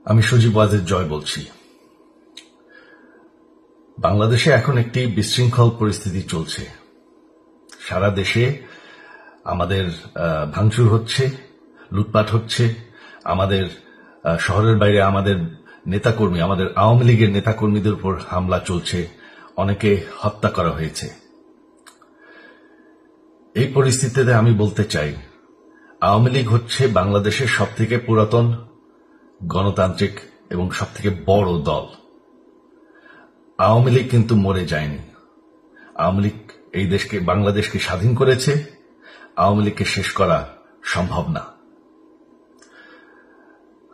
আমি সজীব ওয়াজেদ জয় বলছি। বাংলাদেশে এখন একটি বিশৃঙ্খল পরিস্থিতি চলছে। সারা দেশে আমাদের ভাঙচুর হচ্ছে, লুটপাট হচ্ছে, আমাদের শহরের বাইরে আমাদের নেতাকর্মী, আমাদের আওয়ামী লীগের নেতাকর্মীদের উপর হামলা চলছে, অনেকে হত্যা করা হয়েছে। এই পরিস্থিতিতে আমি বলতে চাই, আওয়ামী লীগ হচ্ছে বাংলাদেশের সবথেকে পুরাতন গণতান্ত্রিক এবং সবথেকে বড় দল। আওয়ামী লীগ কিন্তু মরে যায়নি। আওয়ামী লীগ এই দেশকে, বাংলাদেশকে স্বাধীন করেছে। আওয়ামী লীগকে শেষ করা সম্ভব না।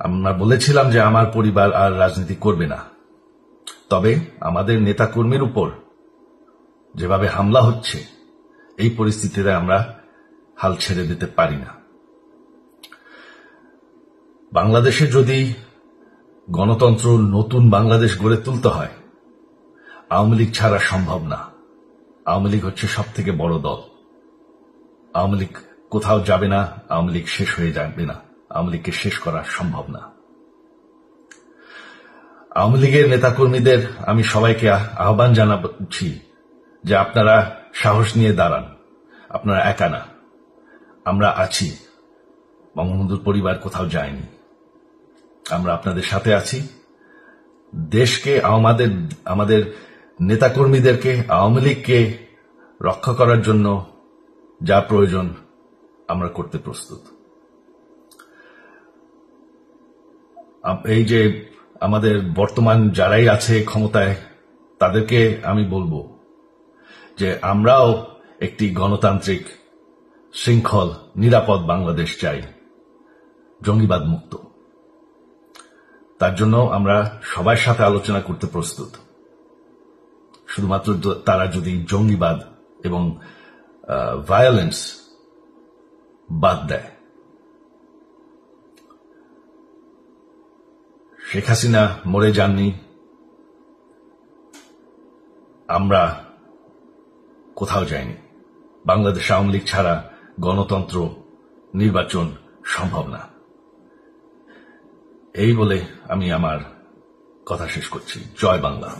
আমরা বলেছিলাম যে আমার পরিবার আর রাজনীতি করবে না, তবে আমাদের নেতাকর্মীর উপর যেভাবে হামলা হচ্ছে, এই পরিস্থিতিতে আমরা হাল ছেড়ে দিতে পারি না। বাংলাদেশে যদি গণতন্ত্র, নতুন বাংলাদেশ গড়ে তুলতে হয়, আওয়ামী লীগ ছাড়া সম্ভব না। আওয়ামী লীগ হচ্ছে সবথেকে বড় দল। আওয়ামী লীগ কোথাও যাবে না, আওয়ামী লীগ শেষ হয়ে যাবে না। আওয়ামী লীগকে শেষ করা সম্ভব না। আওয়ামী লীগের নেতাকর্মীদের আমি সবাইকে আহ্বান জানাচ্ছি যে আপনারা সাহস নিয়ে দাঁড়ান। আপনারা একা না, আমরা আছি। বঙ্গবন্ধুর পরিবার কোথাও যায়নি। আমরা আপনাদের সাথে আছি। দেশকে, আমাদের নেতাকর্মীদেরকে, আওয়ামী লীগকে রক্ষা করার জন্য যা প্রয়োজন আমরা করতে প্রস্তুত। এই যে আমাদের বর্তমান যারাই আছে ক্ষমতায়, তাদেরকে আমি বলবো যে আমরাও একটি গণতান্ত্রিক, শৃঙ্খল, নিরাপদ বাংলাদেশ চাই, জঙ্গিবাদ মুক্ত। তার জন্য আমরা সবার সাথে আলোচনা করতে প্রস্তুত। শুধুমাত্র তারা যদি জঙ্গিবাদ এবং ভায়োলেন্স বাদ দেয়। শেখ হাসিনা মরে যাননি, আমরা কোথাও যাইনি। বাংলাদেশ আওয়ামী লীগ ছাড়া গণতন্ত্র, নির্বাচন সম্ভব না। এই বলে আমি আমার কথা শেষ করছি। জয় বাংলা।